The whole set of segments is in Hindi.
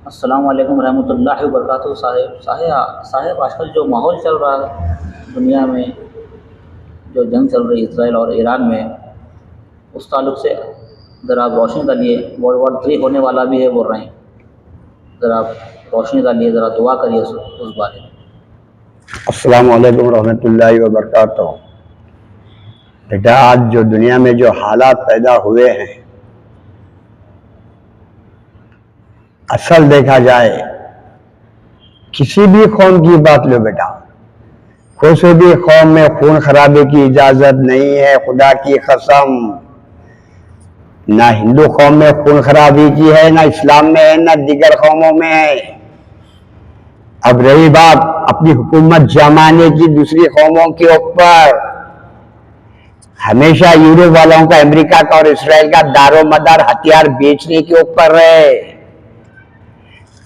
अस्सलाम वालेकुम रहमतुल्लाहि व बरकातुहू। साहेब आजकल जो माहौल चल रहा है दुनिया में, जो जंग चल रही है इसराइल और ईरान में, उस ताल्लुक़ से ज़रा आप रोशनी डालिए। वर्ल्ड 3 होने वाला भी है बोल रहे हैं, ज़रा आप रोशनी डालिए, ज़रा दुआ करिए उस बारे में। अस्सलाम वालेकुम रहमतुल्लाहि व बरकातुहू। बेटा, आज जो दुनिया में जो हालात पैदा हुए हैं, असल देखा जाए किसी भी कौम की बात लो बेटा, किसी भी कौम में खून खराबे की इजाजत नहीं है। खुदा की कसम, ना हिंदू कौम में खून खराबी की है, ना इस्लाम में है, ना दीगर कौमों में है। अब रही बात अपनी हुकूमत जमाने की दूसरी कौमों के ऊपर, हमेशा यूरोप वालों का, अमेरिका का और इसराइल का दारोमदार हथियार बेचने के ऊपर है।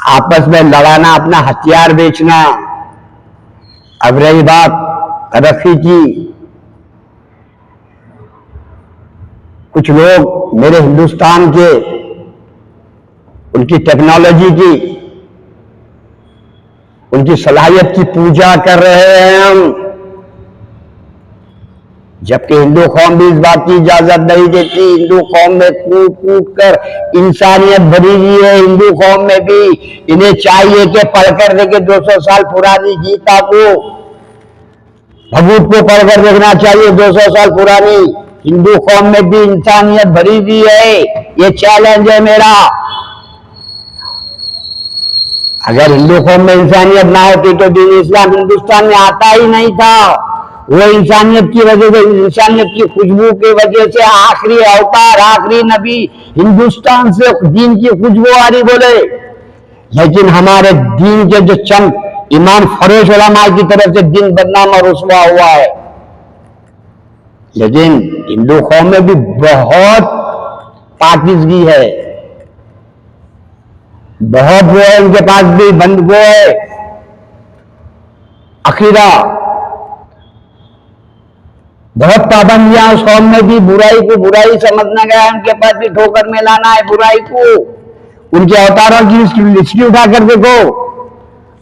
आपस में लड़ाना, अपना हथियार बेचना। अब रही बात तरक्की की, कुछ लोग मेरे हिंदुस्तान के उनकी टेक्नोलॉजी की, उनकी सलाहियत की पूजा कर रहे हैं हम, जबकि हिंदू कौम भी इस बात की इजाजत नहीं देती। हिंदू कौम में कूट कूट कर इंसानियत भरी हुई है। हिंदू कौम में भी इन्हें चाहिए कि पढ़कर देखे 200 साल पुरानी गीता को, भगवत को पढ़कर देखना चाहिए 200 साल पुरानी। हिंदू कौम में भी इंसानियत भरी हुई है, ये चैलेंज है मेरा। अगर हिंदू कौम में इंसानियत ना होती तो दीन इस्लाम हिंदुस्तान में आता ही नहीं था। वो इंसानियत की वजह से, इंसानियत की खुशबू की वजह से आखिरी अवतार, आखिरी नबी हिंदुस्तान से दीन की खुशबू आ रही बोले। लेकिन हमारे दीन के जो चंद इमाम फरोश उलमा की तरफ से दिन बदनाम और रुसवा हुआ है। लेकिन हिंदू कौम में भी बहुत पाकिज़गी है, बहुत वो है, उनके पास भी बंद वो है अकीदा, बहुत पाबंदियां उस कौम में भी। बुराई को बुराई समझना गया, उनके पास भी ठोकर में लाना है बुराई को। उनके अवतारों की लिस्टी उठा कर देखो,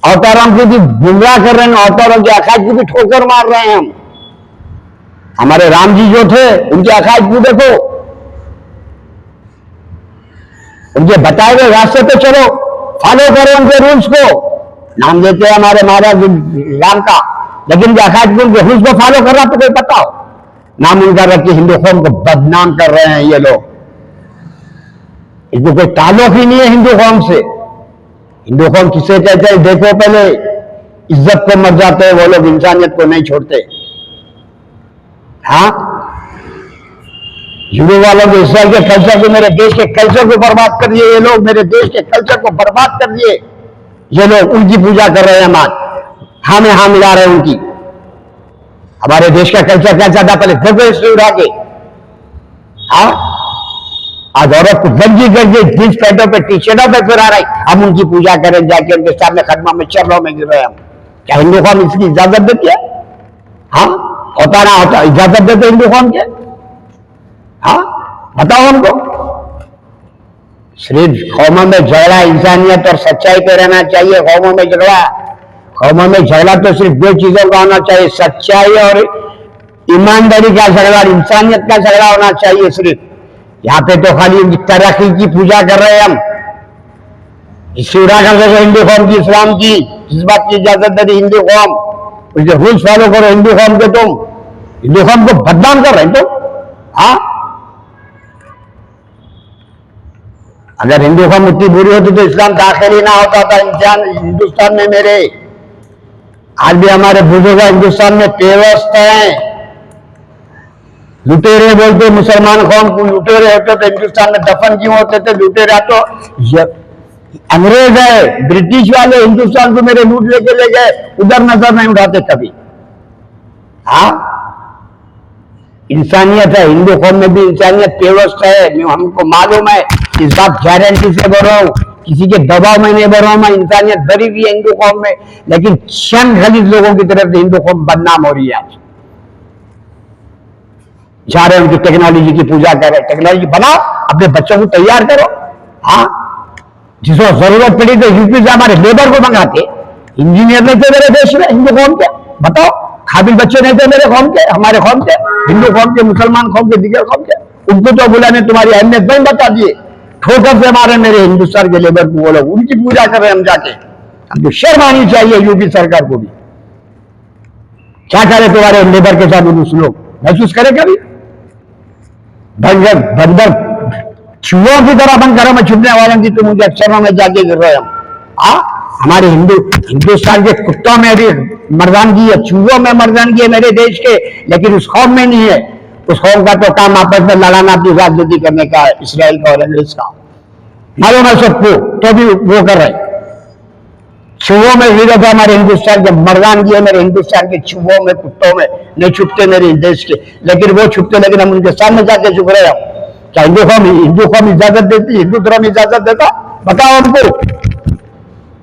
अवतारों की भी गुमराह कर रहे हैं, अवतारों के अकायद की भी ठोकर मार रहे हैं हम। हमारे राम जी जो थे, उनके अकायद को देखो, उनके बताए हुए रास्ते पे चलो, फॉलो करो उनके रूल्स को। नाम देते हैं हमारे महाराज राम का, लेकिन उनके अकायद को, उनके रूल्स को फॉलो कर रहा तो कोई बताओ। नाम उनका रख के हिंदू कौम को बदनाम कर रहे हैं ये लोग। इनको कोई ताल्लुक ही नहीं है हिंदू कौम से। हिंदू कौम किसे कहते हैं देखो, पहले इज्जत को मर जाते हैं वो लोग, इंसानियत को नहीं छोड़ते। हाँ, यूरोप वालों के इसराइल के कल्चर को, मेरे देश के कल्चर को बर्बाद कर दिए ये लोग, मेरे देश के कल्चर को बर्बाद कर दिए ये लोग। उनकी पूजा कर रहे हैं हम आज, हाँ में हाँ मिला रहे हैं उनकी। हमारे देश का कल्चर क्या चाहता, पहले देखो इसलिए उठा के। हाँ, आज औरत को गंजी गंजी जींस पैंटों पे, टी शर्टों पे फिरा रही, हम उनकी पूजा करें जाके, उनके सामने खदमा में चरणों में गिर रहे हम। क्या हिंदू कौम इसकी इजाजत देती है? हाँ, होता ना होता इजाजत देते हिंदू कौम के? हाँ, बताओ हमको। सिर्फ कौमों में झगड़ा, इंसानियत और सच्चाई पे रहना चाहिए। कौमों में झगड़ा, कौमों में झगड़ा तो सिर्फ दो चीजों का होना चाहिए, सच्चाई और ईमानदारी का झगड़ा, इंसानियत का झगड़ा होना चाहिए सिर्फ। यहाँ पे तो खाली तरक्की की पूजा कर रहे हैं हम। इससे उड़ा कर देखो हिंदू कौम की, इस्लाम की, जिस बात की इजाजत दे दी हिंदू कौम, उसके रूल्स फॉलो करो हिंदू कौम के। तुम हिंदू कौम को बदनाम कर रहे हो तुम। हाँ, अगर हिंदू कौम इतनी बुरी होती तो इस्लाम दाखिल ही ना होता था इंसान हिंदुस्तान में। मेरे आज भी हमारे बुजुर्ग हिंदुस्तान में पेवस्त हैं। लुटेरे बोलते मुसलमान कौम को, लुटेरे होते तो हिंदुस्तान में दफन क्यों होते थे? लुटेरा तो अंग्रेज है, ब्रिटिश वाले हिंदुस्तान को मेरे लूट लेके ले गए, उधर नजर नहीं उठाते कभी। हाँ, इंसानियत है, हिंदू कौम में भी इंसानियत पेवस्त है, हमको मालूम है। इस बात गारंटी से बोल रहा हूं, किसी के दबाव में नहीं बोल रहा हूं मैं। इंसानियत भरी हुई है हिंदू कौम में, लेकिन चंद गलीज लोगों की तरफ से हिंदू कौम बदनाम हो रही है। आज जा रहे उनकी टेक्नोलॉजी की पूजा कर रहे। टेक्नोलॉजी बनाओ, अपने बच्चों को तैयार करो। हाँ, जिसको जरूरत पड़ी तो यूपी से हमारे लेबर को मंगाते। इंजीनियर नहीं थे मेरे देश में हिंदू कौम के, बताओ। काबिल बच्चे नहीं थे मेरे कौम के, हमारे कौम के, हिंदू कौम के, मुसलमान कौम के, दिगर कौम के। उनको तो बुलाने तुम्हारी अहमियत नहीं बता दिए। ठोकर से मारे मेरे हिंदुस्तान के लेबर को, वो लोग उनकी पूजा कर रहे हम जाके। हमको शर्म आनी चाहिए यूपी सरकार को भी। क्या करे तुम्हारे लेबर के साथ उस लोग, महसूस करे कभी? बंदर चूहों की तरह बंद घरों में छुपने वालों की तुम मुझे अक्षरों में जाके गिर रहे हो। हमारे हिंदुस्तान के कुत्तों में भी मर्दानगी है, चूहों में मर्दानगी है मेरे देश के, लेकिन उस कौम में नहीं है। उस कौम का तो काम आपस में लड़ाना, अपनी राजनीति करने का है, इसराइल का और अंग्रेज का। मालूम है सबको, तो भी वो कर रहे। चूहों में विरोध है हमारे हिंदुस्तान के, मर्दानगी है मेरे हिंदुस्तान के चूहों में, कुत्तों में नहीं छुपते मेरे देश के, लेकिन वो छुपते, लेकिन हम उनके सामने जाके छुप रहे हैं। क्या हिंदू कौम इजाजत देती, हिंदू धर्म इजाजत देता? बताओ हमको।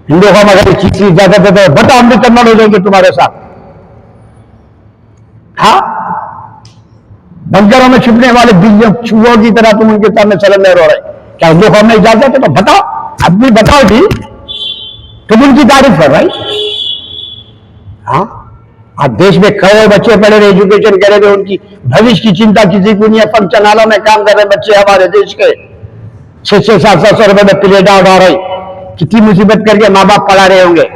हिंदू कौम अगर इस चीज की इजाजत देता है, बताओ, हम भी कन्वर्ट हो जाएंगे तुम्हारे साथ। हाँ, बंकरों में छुपने वाले बिल्लियों चूहों की तरह तुम उनके सामने सरेंडर हो रहे। क्या हिंदू कौम में इजाजत है? तो बताओ, अब भी बताओ जी, तुम उनकी तारीफ कर भाई। हाँ, आज देश में करोड़ों बच्चे पढ़े रहे, एजुकेशन करे रहे, उनकी भविष्य की चिंता किसी को नहीं है। फंक्शनालों में काम कर रहे बच्चे हमारे देश के 600-700 रुपए में प्लेटा उठा रहे, कितनी मुसीबत करके माँ बाप पढ़ा रहे होंगे,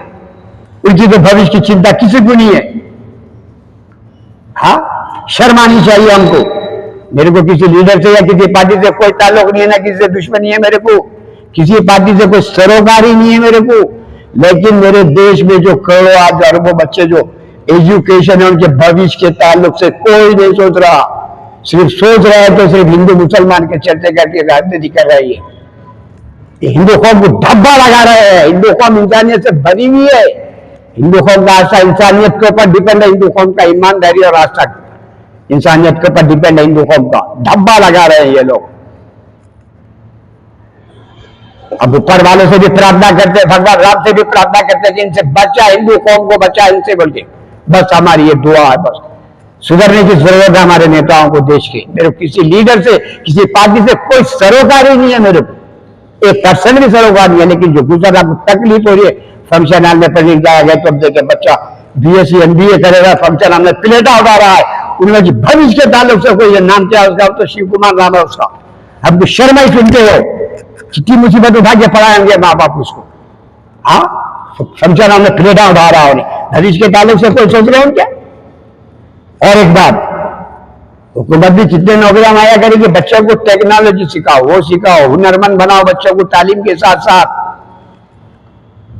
उनकी तो भविष्य की चिंता किसी को नहीं है। हाँ, शर्म आनी चाहिए हमको। मेरे को किसी लीडर से या किसी पार्टी से कोई ताल्लुक नहीं है, ना किसी से दुश्मनी है मेरे को, किसी पार्टी से कोई सरोकारी नहीं है मेरे को। लेकिन मेरे देश में जो करोड़ों आज अरबों बच्चे जो एजुकेशन है, उनके भविष्य के ताल्लुक से कोई नहीं सोच रहा। सिर्फ सोच रहा है तो सिर्फ हिंदू मुसलमान के चर्चे करके राजनीति कर रही है। हिंदू कौम को धब्बा लगा रहे हैं। हिंदू कौम इंसानियत से भरी हुई है। हिंदू कौम का आस्था इंसानियत के ऊपर डिपेंड है। हिंदू कौम का ईमानदारी और आस्था इंसानियत के ऊपर डिपेंड है। हिंदू कौम का धब्बा लगा रहे हैं ये लोग। अब ऊपर वालों से भी प्रार्थना करते, भगवान राम से भी प्रार्थना करते कि इनसे बचा, हिंदू कौम को बचा इनसे, बोल के बस हमारी ये दुआ है। बस सुधरने की जरूरत है हमारे नेताओं को, देश के। मेरे को किसी लीडर से, किसी पार्टी से कोई सरोकारी नहीं है मेरे को, 1% भी सरोकार नहीं है। लेकिन जो गुजरा तकलीफ हो रही है, फंक्शन हॉल में पढ़ने जाया गया तो देखे बच्चा BSc MBA करेगा, फंक्शन हॉल में प्लेटा उठा रहा है, उनमें भविष्य के ताल्लुक से कोई नाम क्या उसका, तो शिव कुमार नाम है उसका। अब शर्मा ही सुनते हो, कितनी मुसीबत उठा के पढ़ाएंगे माँ बाप उसको। हाँ, फंक्शन हॉल में प्लेटा उठा रहा है, भविष्य के ताल्लुक से कोई सोच रहे हो क्या? और एक बात, हुकूमत भी कितने नौकरियां माया करेगी, बच्चों को टेक्नोलॉजी सिखाओ, वो सिखाओ, हुनरमंद बनाओ बच्चों को तालीम के साथ साथ।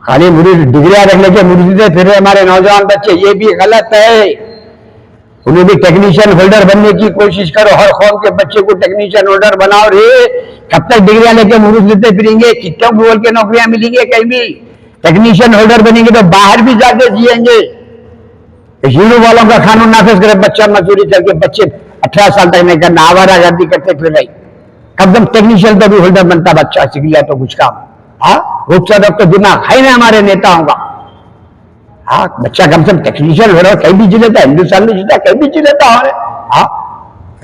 खाली डिग्रियां रख लेके मुर्शिदे फिर हमारे नौजवान बच्चे, ये भी गलत है। उन्हें भी टेक्नीशियन होल्डर बनने की कोशिश करो। हर कौम के बच्चे को टेक्नीशियन होल्डर बनाओ रे। कब तक डिग्रियां लेके मुरुख लेते फिरेंगे? कितने बोल के नौकरियां मिलेंगे? कहीं भी टेक्नीशियन होल्डर बनेंगे तो बाहर भी जाके जिएंगे। हीरो वालों का कानून नाफिज करे, बच्चा मजदूरी करके बच्चे 18 साल तक नहीं करना, आवारागर्दी करते फिर रही। कब तक टेक्नीशियन तो भी होल्डर बनता बच्चा, सीख लिया तो कुछ काम। हाँ, रुख तो दिमाग है ना हमारे नेताओं का। हाँ, बच्चा कम से कम टेक्नीशियन हो रहा है, कहीं भी जी लेता है, हिंदुस्तान में जीता कहीं भी जी लेता है। हाँ,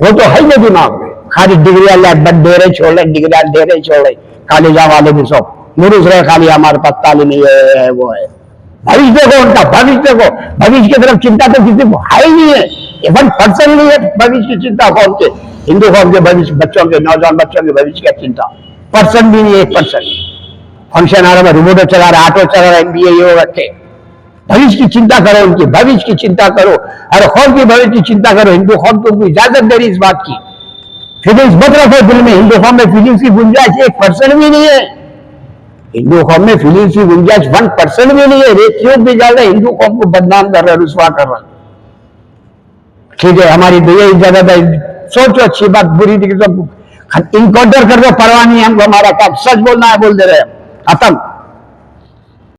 वो तो है ही दिमाग में। खाली डिग्रियां दे रहे छोड़ रहे, डिग्रियां दे रहे छोड़ रहे, कॉलेजा वाले भी सब मुरुस रहे, खाली हमारे पास तालीम है वो है। भविष्य देखो उनका, भविष्य देखो, भविष्य की तरफ चिंता तो किसी को है ही नहीं है। 1% नहीं है भविष्य की चिंता कौन के, हिंदू कौम के भविष्य, बच्चों के, नौजवान बच्चों के भविष्य की चिंता 1% भी नहीं है, 1%। फंक्शन आ रहा है, रिमोटो चला रहा है, ऑटो चला रहा है, MBA ये रखे। भविष्य की चिंता करो, उनकी भविष्य की चिंता करो, हर कौम की भविष्य की चिंता करो। हिंदू कौम तुमको इजाजत दे रही इस बात की। फीलिंग्स मत रखो दिल में। हिंदू कौम में फीलिंग्स की गुंजाइश 1% भी नहीं है। हिंदू कौम में फीलिंग्स की गुंजाइश 1% भी नहीं है। रेत भी ज्यादा हिंदू कौम को बदनाम कर रहे, रुसवा कर रहे। ठीक है, हमारी तो यही इजाजत है। सोचो अच्छी बात, बुरी थी सब इनकाउंटर कर दो, परवाह नहीं हमको, हमारा काम सच बोलना है, बोल दे रहे हैं, खत्म।